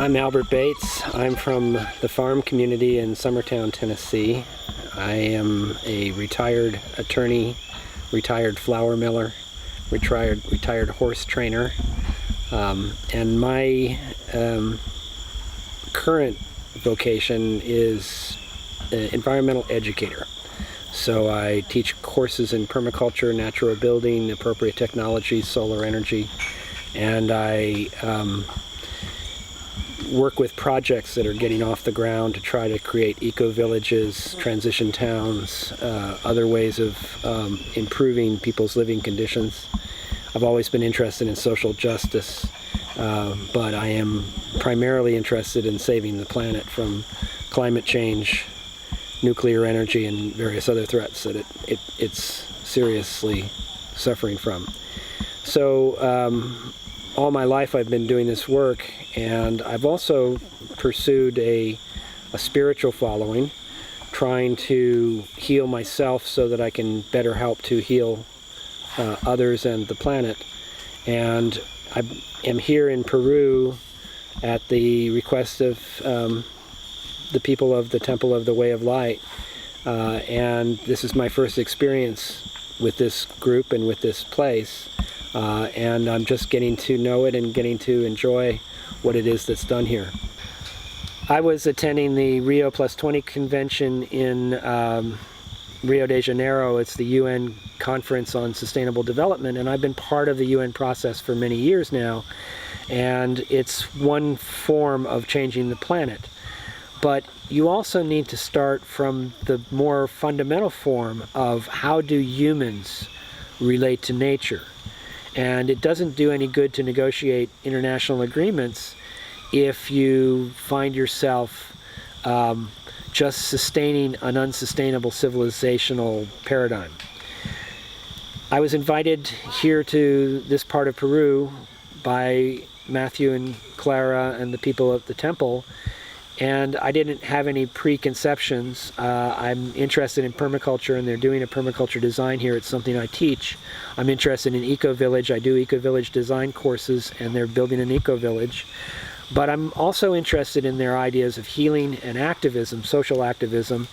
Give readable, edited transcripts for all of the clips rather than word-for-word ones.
I'm Albert Bates. I'm from the farm community in Summertown, Tennessee. I am a retired attorney, retired flour miller, retired horse trainer, and my current vocation is environmental educator. So I teach courses in permaculture, natural building, appropriate technology, solar energy, and I work with projects that are getting off the ground to try to create eco-villages, transition towns, other ways of improving people's living conditions. I've always been interested in social justice, but I am primarily interested in saving the planet from climate change, nuclear energy, and various other threats that it's seriously suffering from. So all my life I've been doing this work, and I've also pursued a spiritual following, trying to heal myself so that I can better help to heal others and the planet. And I am here in Peru at the request of the people of the Temple of the Way of Light, and this is my first experience with this group and with this place. And I'm just getting to know it and getting to enjoy what it is that's done here. I was attending the Rio Plus 20 convention in Rio de Janeiro. It's the UN Conference on Sustainable Development, and I've been part of the UN process for many years now, and it's one form of changing the planet. But you also need to start from the more fundamental form of how do humans relate to nature. And it doesn't do any good to negotiate international agreements if you find yourself just sustaining an unsustainable civilizational paradigm. I was invited here to this part of Peru by Matthew and Clara and the people of the temple, and I didn't have any preconceptions. I'm interested in permaculture, and they're doing a permaculture design here. It's something I teach. I'm interested in eco-village. I do eco-village design courses, and they're building an eco-village. But I'm also interested in their ideas of healing and activism, social activism,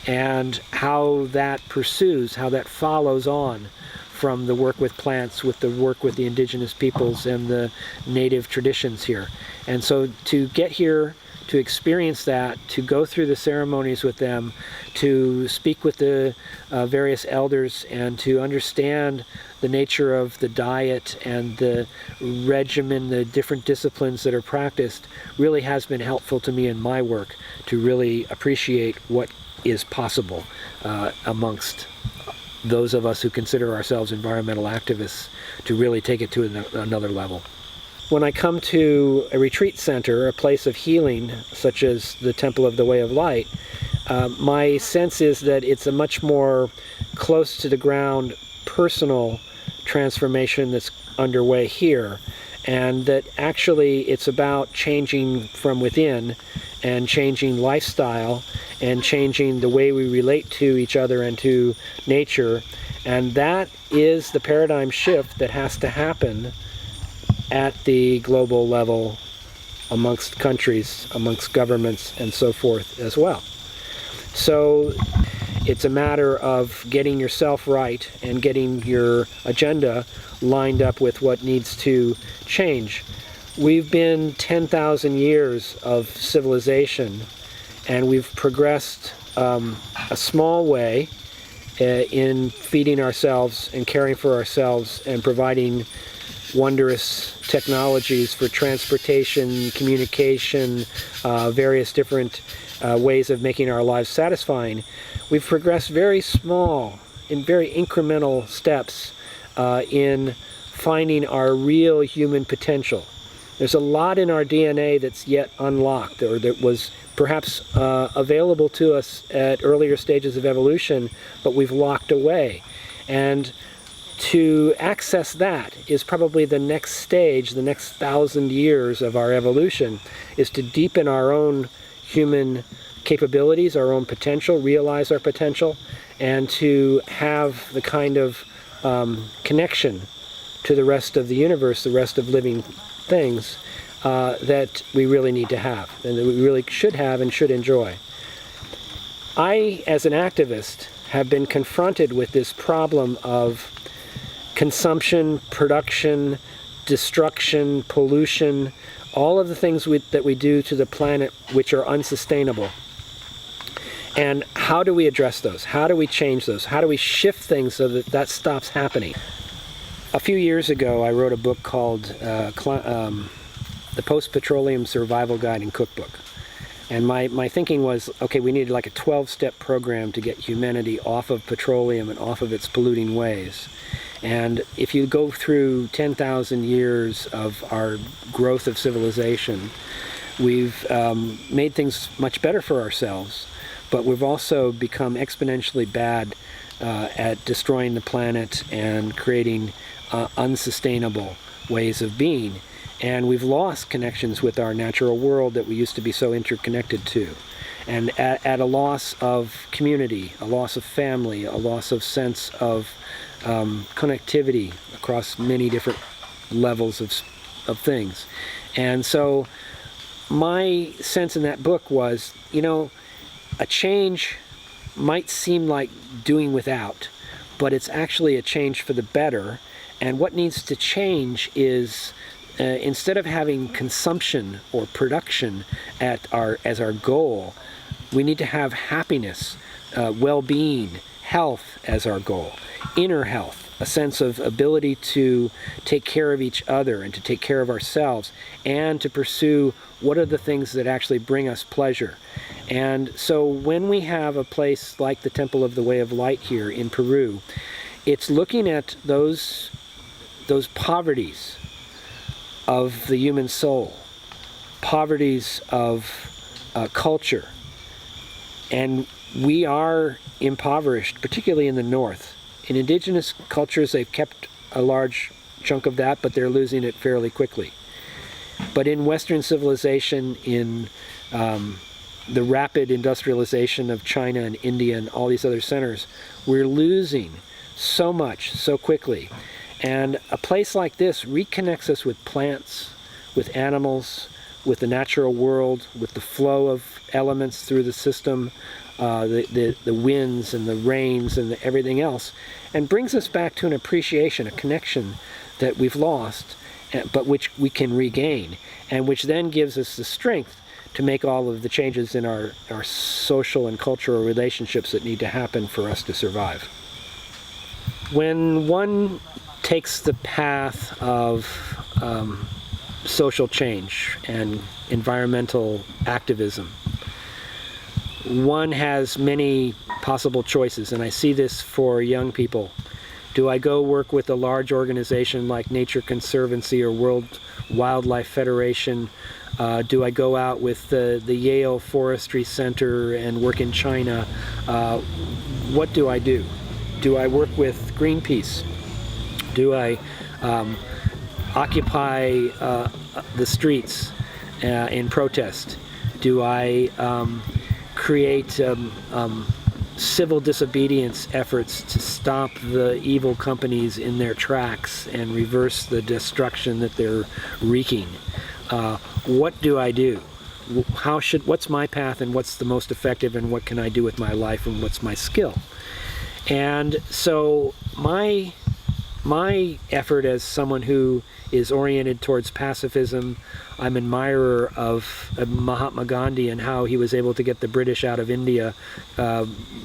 and how that pursues, how that follows on from the work with plants, with the work with the indigenous peoples and the native traditions here. And so to get here, to experience that, to go through the ceremonies with them, to speak with the various elders, and to understand the nature of the diet and the regimen, the different disciplines that are practiced, really has been helpful to me in my work to really appreciate what is possible amongst those of us who consider ourselves environmental activists, to really take it to another level. When I come to a retreat center, a place of healing, such as the Temple of the Way of Light, my sense is that it's a much more close to the ground personal transformation that's underway here, and that actually it's about changing from within and changing lifestyle and changing the way we relate to each other and to nature. And that is the paradigm shift that has to happen at the global level, amongst countries, amongst governments, and so forth as well. So it's a matter of getting yourself right and getting your agenda lined up with what needs to change. We've been 10,000 years of civilization, and we've progressed a small way in feeding ourselves and caring for ourselves and providing wondrous technologies for transportation, communication, various different ways of making our lives satisfying. We've progressed very small, in very incremental steps in finding our real human potential. There's a lot in our DNA that's yet unlocked, or that was perhaps available to us at earlier stages of evolution, but we've locked away. And to access that is probably the next stage, the next 1,000 years of our evolution, is to deepen our own human capabilities, our own potential, realize our potential, and to have the kind of connection to the rest of the universe, the rest of living things, that we really need to have, and that we really should have and should enjoy. I, as an activist, have been confronted with this problem of consumption, production, destruction, pollution, all of the things that we do to the planet which are unsustainable. And how do we address those? How do we change those? How do we shift things so that that stops happening? A few years ago, I wrote a book called The Post-Petroleum Survival Guide and Cookbook. And my thinking was, okay, we needed like a 12-step program to get humanity off of petroleum and off of its polluting ways. And if you go through 10,000 years of our growth of civilization, we've made things much better for ourselves, but we've also become exponentially bad at destroying the planet and creating unsustainable ways of being. And we've lost connections with our natural world that we used to be so interconnected to. And at a loss of community, a loss of family, a loss of sense of connectivity across many different levels of things. And so my sense in that book was, you know, a change might seem like doing without, but it's actually a change for the better. And what needs to change is instead of having consumption or production as our goal, we need to have happiness, well-being, health as our goal, inner health, a sense of ability to take care of each other and to take care of ourselves, and to pursue what are the things that actually bring us pleasure. And so when we have a place like the Temple of the Way of Light here in Peru, it's looking at those poverties of the human soul, poverties of culture. And we are impoverished, particularly in the north. In indigenous cultures, they've kept a large chunk of that, but they're losing it fairly quickly. But in Western civilization, in the rapid industrialization of China and India and all these other centers, we're losing so much so quickly. And a place like this reconnects us with plants, with animals, with the natural world, with the flow of elements through the system, the winds and the rains and everything else, and brings us back to an appreciation, a connection that we've lost, but which we can regain, and which then gives us the strength to make all of the changes in our social and cultural relationships that need to happen for us to survive. When one takes the path of social change and environmental activism, one has many possible choices, and I see this for young people. Do I go work with a large organization like Nature Conservancy or World Wildlife Federation? Do I go out with the Yale Forestry Center and work in China? What do I do? Do I work with Greenpeace? Do I occupy the streets in protest? Do I create civil disobedience efforts to stop the evil companies in their tracks and reverse the destruction that they're wreaking? What do I do? What's my path, and what's the most effective, and what can I do with my life, and what's my skill? And so my effort as someone who is oriented towards pacifism, I'm an admirer of Mahatma Gandhi and how he was able to get the British out of India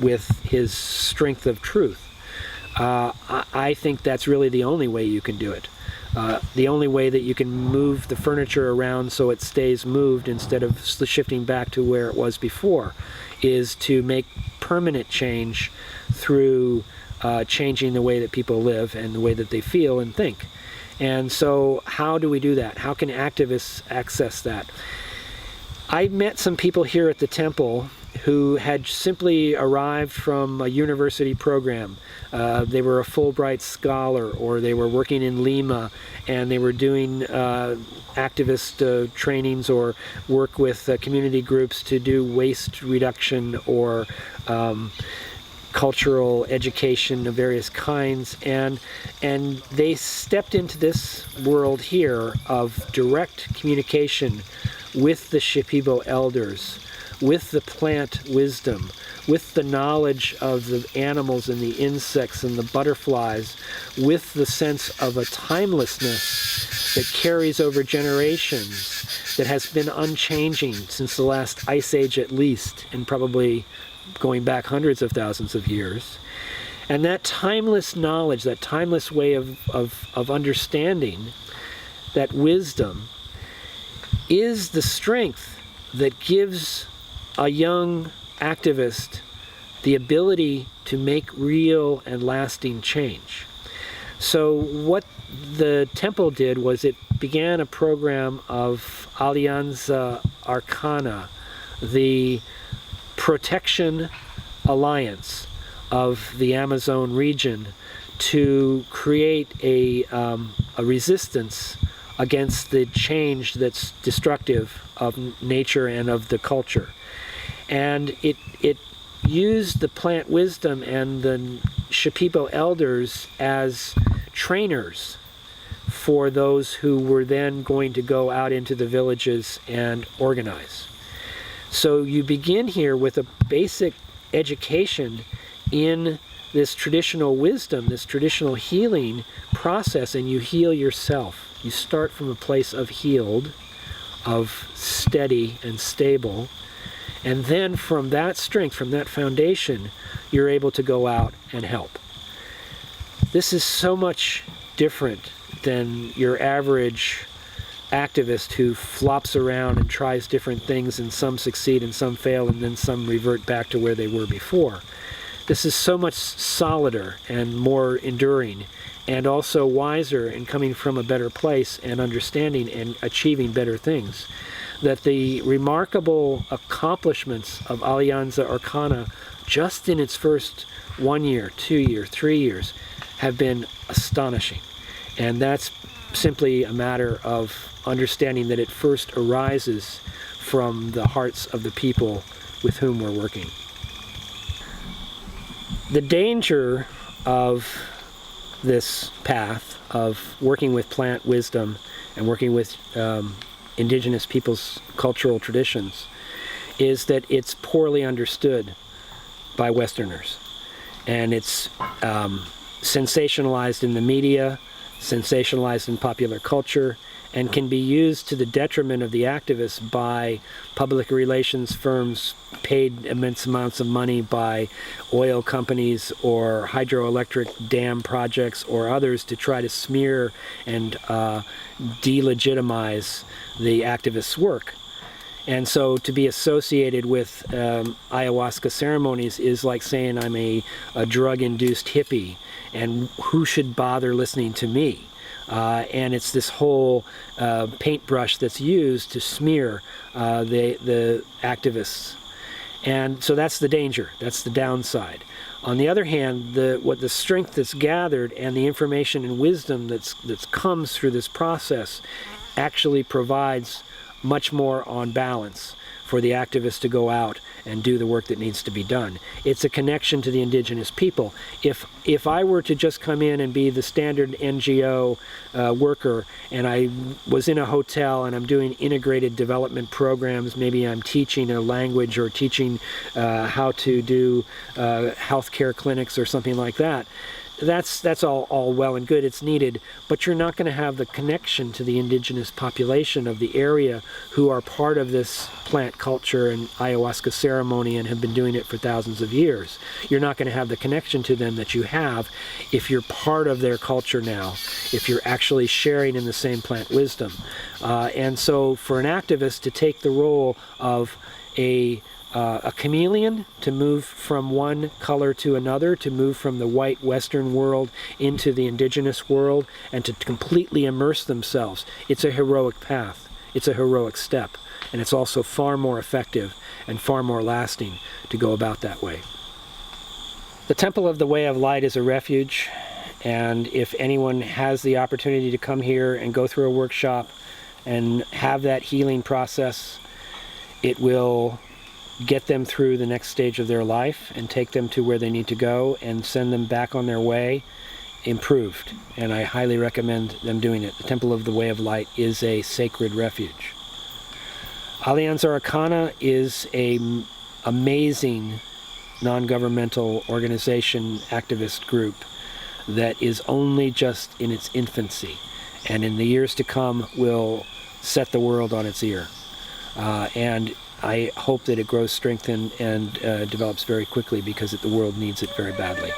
with his strength of truth. I think that's really the only way you can do it. The only way that you can move the furniture around so it stays moved instead of shifting back to where it was before is to make permanent change through changing the way that people live and the way that they feel and think. And so how do we do that? How can activists access that? I met some people here at the temple who had simply arrived from a university program. They were a Fulbright scholar, or they were working in Lima, and they were doing activist trainings or work with community groups to do waste reduction or cultural education of various kinds, and they stepped into this world here of direct communication with the Shipibo elders, with the plant wisdom, with the knowledge of the animals and the insects and the butterflies, with the sense of a timelessness that carries over generations, that has been unchanging since the last ice age at least, and probably going back hundreds of thousands of years. And that timeless knowledge, that timeless way of understanding, that wisdom, is the strength that gives a young activist the ability to make real and lasting change. So what the temple did was it began a program of Alianza Arkana, the protection alliance of the Amazon region, to create a resistance against the change that's destructive of nature and of the culture. And it used the plant wisdom and the Shipibo elders as trainers for those who were then going to go out into the villages and organize. So you begin here with a basic education in this traditional wisdom, this traditional healing process, and you heal yourself. You start from a place of healed, of steady and stable, and then from that strength, from that foundation, you're able to go out and help. This is so much different than your average activist who flops around and tries different things, and some succeed and some fail, and then some revert back to where they were before. This is so much solider and more enduring, and also wiser and coming from a better place and understanding and achieving better things, that the remarkable accomplishments of Alianza Arkana just in its first 1 year, 2 year, 3 years have been astonishing. And that's simply a matter of understanding that it first arises from the hearts of the people with whom we're working. The danger of this path of working with plant wisdom and working with indigenous people's cultural traditions is that it's poorly understood by Westerners. And it's sensationalized in the media, sensationalized in popular culture, and can be used to the detriment of the activists by public relations firms paid immense amounts of money by oil companies or hydroelectric dam projects or others to try to smear and delegitimize the activists' work. And so to be associated with ayahuasca ceremonies is like saying I'm a drug-induced hippie, and who should bother listening to me? And it's this whole paintbrush that's used to smear the activists. And so that's the danger, that's the downside. On the other hand, the strength that's gathered and the information and wisdom that comes through this process actually provides much more on balance for the activists to go out and do the work that needs to be done. It's a connection to the indigenous people. If I were to just come in and be the standard NGO worker, and I was in a hotel and I'm doing integrated development programs, maybe I'm teaching a language or teaching how to do healthcare clinics or something like that, that's all well and good, it's needed, but you're not going to have the connection to the indigenous population of the area who are part of this plant culture and ayahuasca ceremony and have been doing it for thousands of years. You're not going to have the connection to them that you have if you're part of their culture now, if you're actually sharing in the same plant wisdom. And so for an activist to take the role of a chameleon, to move from one color to another, to move from the white Western world into the indigenous world, and to completely immerse themselves. It's a heroic path. It's a heroic step. And it's also far more effective and far more lasting to go about that way. The Temple of the Way of Light is a refuge, and if anyone has the opportunity to come here and go through a workshop and have that healing process, it will get them through the next stage of their life and take them to where they need to go and send them back on their way improved. And I highly recommend them doing it. The Temple of the Way of Light is a sacred refuge. Alianza Arkana is an amazing non-governmental organization, activist group that is only just in its infancy, and in the years to come will set the world on its ear. And I hope that it grows strength and develops very quickly, because the world needs it very badly.